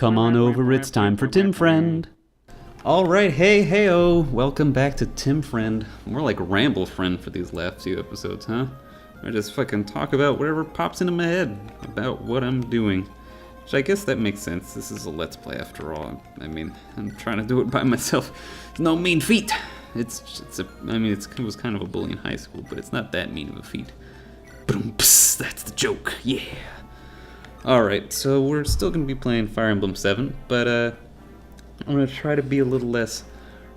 Come on over, it's time for Tim Friend. Alright, hey-oh, welcome back to Tim Friend. More like Ramble Friend for these last few episodes, huh? I just fucking talk about whatever pops into my head about what I'm doing. Which I guess that makes sense. This is a Let's Play after all. I mean, I'm trying to do it by myself. It's no mean feat. It was kind of a bully in high school, but it's not that mean of a feat. Boom, pss, that's the joke, yeah. Alright, so we're still going to be playing Fire Emblem 7, but I'm going to try to be a little less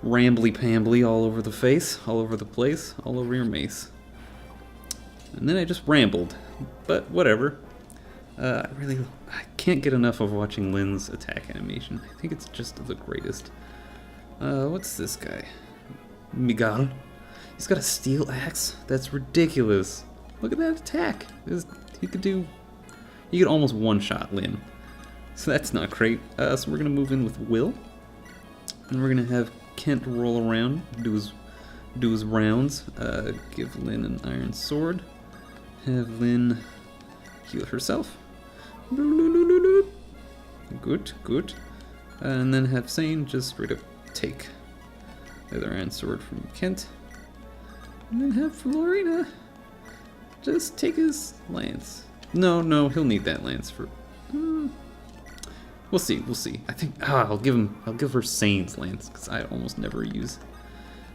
rambly-pambly all over the face, all over the place, all over your mace. And then I just rambled, but whatever. I can't get enough of watching Lynn's attack animation. I think it's just the greatest. What's this guy? Miguel? He's got a steel axe? That's ridiculous. Look at that attack. He could almost one-shot Lynn. So that's not great. So we're going to move in with Will. And we're going to have Kent roll around, do his rounds, give Lynn an iron sword, have Lynn heal herself. Good, good. And then have Sane just straight up take the other iron sword from Kent. And then have Florina just take his lance. No, he'll need that lance for... We'll see. I think I'll give her Sane's lance, because I almost never use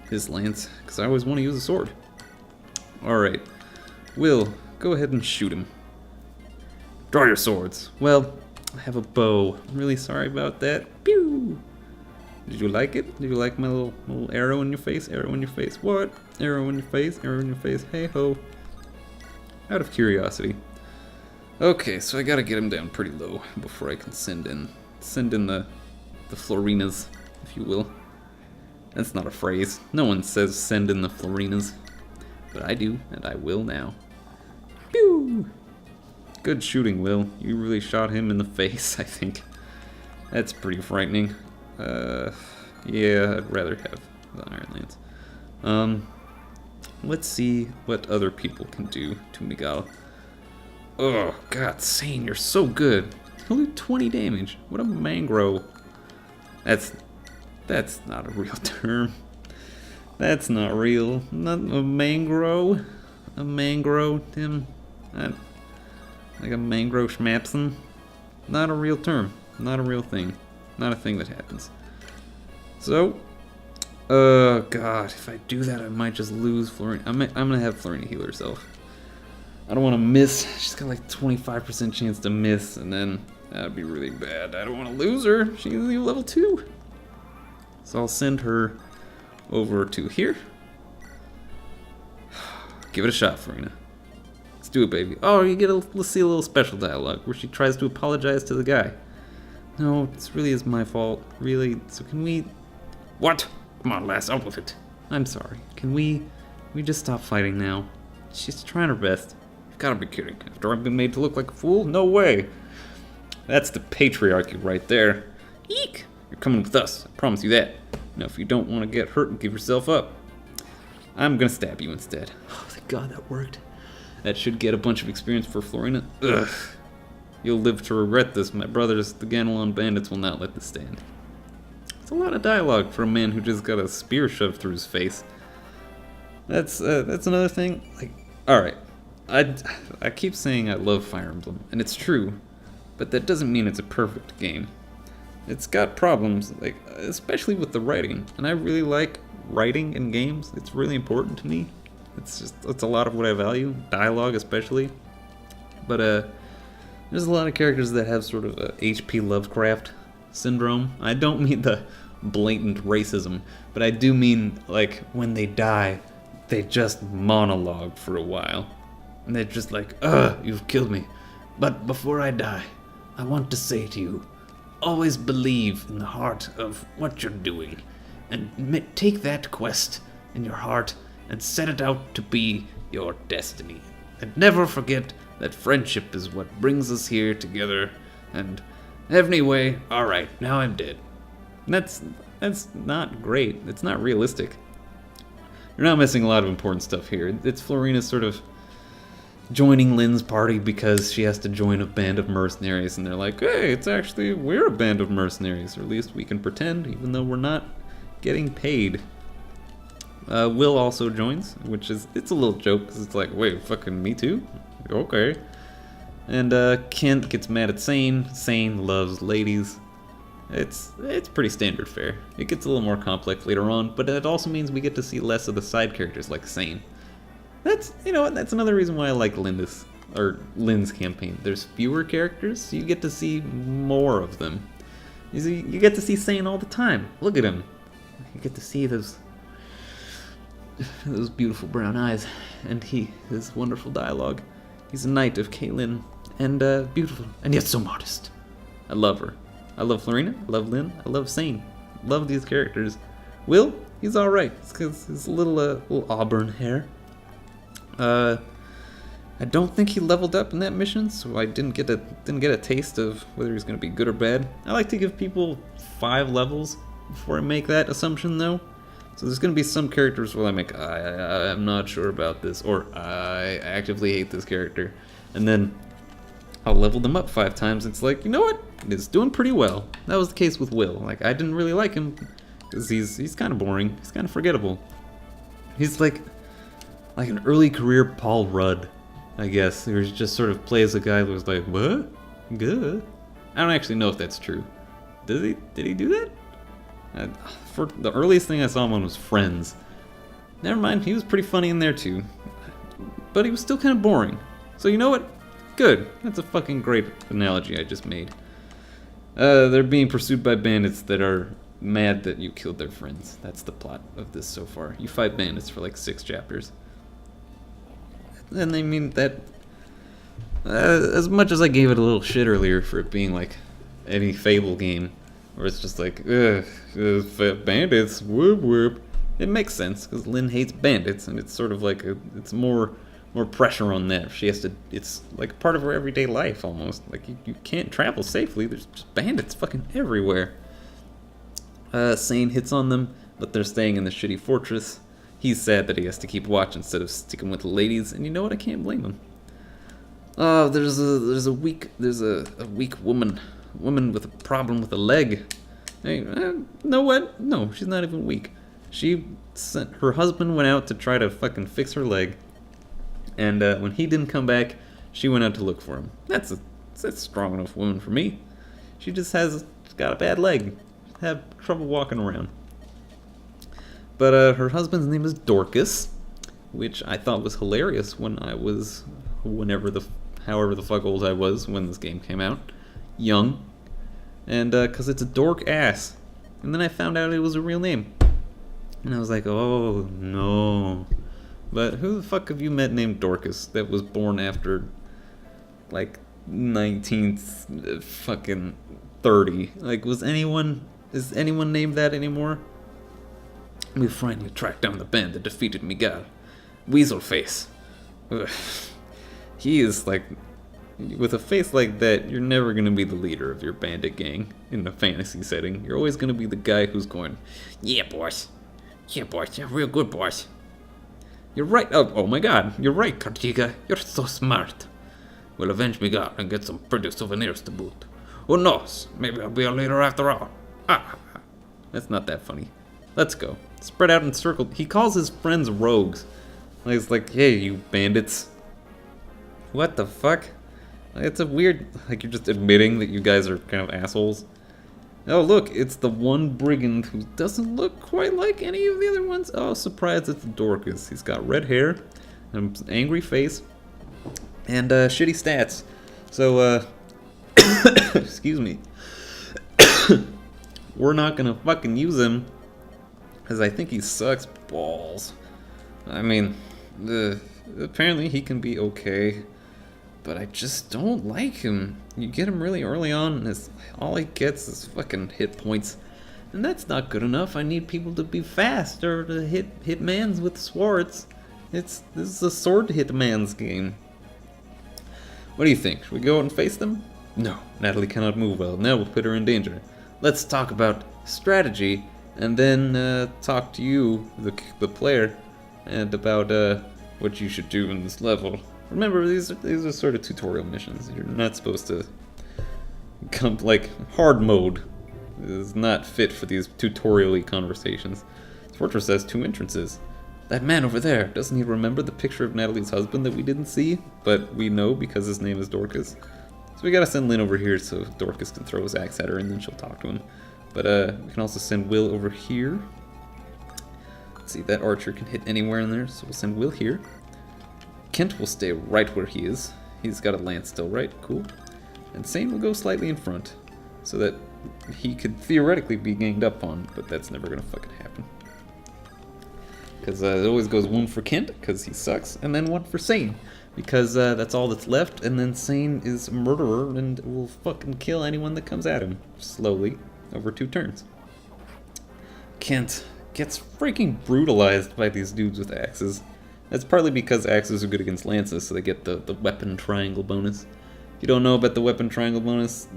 his lance, because I always want to use a sword. Alright. Will, go ahead and shoot him. Draw your swords. Well, I have a bow. I'm really sorry about that. Pew! Did you like it? Did you like my little arrow in your face? Arrow in your face. What? Arrow in your face? Arrow in your face. Hey ho. Out of curiosity. Okay, so I gotta get him down pretty low before I can send in the Florinas, if you will. That's not a phrase. No one says send in the Florinas. But I do, and I will now. Pew! Good shooting, Will. You really shot him in the face, I think. That's pretty frightening. Yeah, I'd rather have the Iron Lance. Let's see what other people can do to Miguel. Oh, God, Sane, you're so good. He'll do 20 damage. What a mangro. That's not a real term. That's not real. Not a mangro. A mangro, Tim. Like a mangro schmapsen. Not a real term. Not a real thing. Not a thing that happens. So, God, if I do that, I might just lose Florina. I'm gonna have Florina heal herself. I don't want to miss. She's got like 25% chance to miss, and then that'd be really bad. I don't want to lose her. She's level 2. So I'll send her over to here. Give it a shot, Florina. Let's do it, baby. Oh, let's see a little special dialogue where she tries to apologize to the guy. No, this really is my fault. Really. So can we... What? Come on, lass, out with it. I'm sorry. Can we just stop fighting now? She's trying her best. Gotta be kidding. After I've been made to look like a fool? No way. That's the patriarchy right there. Eek! You're coming with us. I promise you that. Now, if you don't want to get hurt and give yourself up, I'm gonna stab you instead. Oh, thank God that worked. That should get a bunch of experience for Florina. Ugh. You'll live to regret this. My brothers, the Ganelon bandits, will not let this stand. It's a lot of dialogue for a man who just got a spear shoved through his face. That's another thing. Like, alright. I keep saying I love Fire Emblem, and it's true, but that doesn't mean it's a perfect game. It's got problems, like especially with the writing, and I really like writing in games. It's really important to me. It's a lot of what I value, dialogue especially. But there's a lot of characters that have sort of a H.P. Lovecraft syndrome. I don't mean the blatant racism, but I do mean like when they die, they just monologue for a while. And they're just like, you've killed me. But before I die, I want to say to you, always believe in the heart of what you're doing. And take that quest in your heart and set it out to be your destiny. And never forget that friendship is what brings us here together. And anyway, alright, now I'm dead. And that's not great. It's not realistic. You're not missing a lot of important stuff here. It's Florina's sort of joining Lynn's party because she has to join a band of mercenaries, and they're like, hey, we're a band of mercenaries, or at least we can pretend, even though we're not getting paid. Will also joins, it's a little joke, because it's like, wait, fucking me too? Okay. And Kent gets mad at Sane. Sane loves ladies. It's pretty standard fare. It gets a little more complex later on, but it also means we get to see less of the side characters like Sane. That's another reason why I like Lynn's campaign. There's fewer characters, so you get to see more of them. You get to see Sane all the time. Look at him. You get to see those beautiful brown eyes, and his wonderful dialogue. He's a knight of Caitlin, and beautiful, and yet so modest. I love her. I love Florina. I love Lynn. I love Sane. Love these characters. Will, he's all right. It's because his little auburn hair. I don't think he leveled up in that mission, so I didn't get a taste of whether he's gonna be good or bad. I like to give people 5 levels before I make that assumption, though. So there's gonna be some characters where I'm not sure about this, or I actively hate this character, and then I'll level them up 5 times. It's like, you know what? It's doing pretty well. That was the case with Will. Like, I didn't really like him because he's kind of boring. He's kind of forgettable. He's like an early career Paul Rudd, I guess. He just sort of plays a guy who was like, what? Good. I don't actually know if that's true. Did he do that? For the earliest thing I saw him on was Friends. Never mind, he was pretty funny in there too. But he was still kind of boring. So you know what? Good. That's a fucking great analogy I just made. They're being pursued by bandits that are mad that you killed their friends. That's the plot of this so far. You fight bandits for like 6 chapters. And I mean that... as much as I gave it a little shit earlier for it being like any Fable game, where it's just like, bandits, whoop whoop. It makes sense, because Lynn hates bandits, and it's sort of like it's more pressure on that. She has to, it's like part of her everyday life, almost. Like, you can't travel safely, there's just bandits fucking everywhere. Sane hits on them, but they're staying in the shitty fortress. He's sad that he has to keep watch instead of sticking with the ladies, and you know what, I can't blame him. There's a weak woman with a problem with a leg. Hey, know what? No, she's not even weak. Her husband went out to try to fucking fix her leg, and when he didn't come back, she went out to look for him. That's a strong enough woman for me. She just got a bad leg, have trouble walking around. But her husband's name is Dorcas, which I thought was hilarious however the fuck old I was when this game came out. Young. And because it's a Dork Ass. And then I found out it was a real name. And I was like, oh no. But who the fuck have you met named Dorcas that was born after like 19th fucking 30? Like, is anyone named that anymore? We finally tracked down the band that defeated Miguel. Weaselface. Ugh. He is like, with a face like that, you're never going to be the leader of your bandit gang in a fantasy setting. You're always going to be the guy who's going, yeah, boss. Yeah, boss. Yeah, real good, boss. You're right. Oh my god. You're right, Cartiga. You're so smart. We'll avenge Miguel and get some pretty souvenirs to boot. Who knows? Maybe I'll be a leader after all. That's not that funny. Let's go. Spread out in circles. He calls his friends rogues. He's like, hey, you bandits. What the fuck? It's a weird, like, you're just admitting that you guys are kind of assholes. Oh, look, it's the one brigand who doesn't look quite like any of the other ones. Oh, surprise, it's Dorcas. He's got red hair, an angry face, and shitty stats. So, excuse me. We're not gonna fucking use him, because I think he sucks balls. I mean, apparently he can be okay, but I just don't like him. You get him really early on, and all he gets is fucking hit points, and that's not good enough. I need people to be fast or to hit mans with swords. This is a sword hit man's game. What do you think? Should we go out and face them? No, Natalie cannot move well. Now we'll put her in danger. Let's talk about strategy, and then talk to you, the player, and about what you should do in this level. Remember, these are sort of tutorial missions. You're not supposed to come, like, hard mode is not fit for these tutorial-y conversations. This fortress has 2 entrances. That man over there, doesn't he remember the picture of Natalie's husband that we didn't see? But we know because his name is Dorcas. So we gotta send Lynn over here so Dorcas can throw his axe at her and then she'll talk to him. But we can also send Will over here. Let's see, that archer can hit anywhere in there, so we'll send Will here. Kent will stay right where he is. He's got a lance still, right? Cool. And Sane will go slightly in front, so that he could theoretically be ganged up on, but that's never gonna fucking happen. Because it always goes 1 for Kent, because he sucks, and then 1 for Sane, because that's all that's left, and then Sane is a murderer and will fucking kill anyone that comes at him, slowly, over 2 turns. Kent gets freaking brutalized by these dudes with axes. That's partly because axes are good against lances, so they get the weapon triangle bonus. If you don't know about the weapon triangle bonus,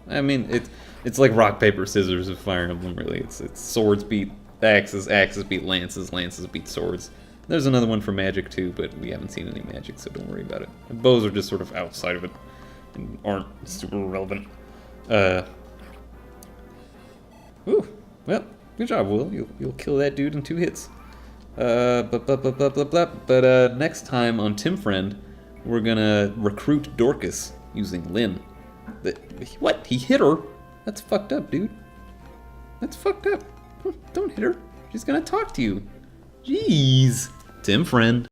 I mean, it's like rock, paper, scissors of Fire Emblem, really. It's swords beat axes, axes beat lances, lances beat swords. There's another one for magic too, but we haven't seen any magic, so don't worry about it. And bows are just sort of outside of it and aren't super relevant. Ooh, well, good job, Will. You'll kill that dude in 2 hits. But next time on Tim Friend, we're gonna recruit Dorcas using Lynn. What? He hit her? That's fucked up, dude. That's fucked up. Don't hit her. She's gonna talk to you. Jeez. Tim Friend.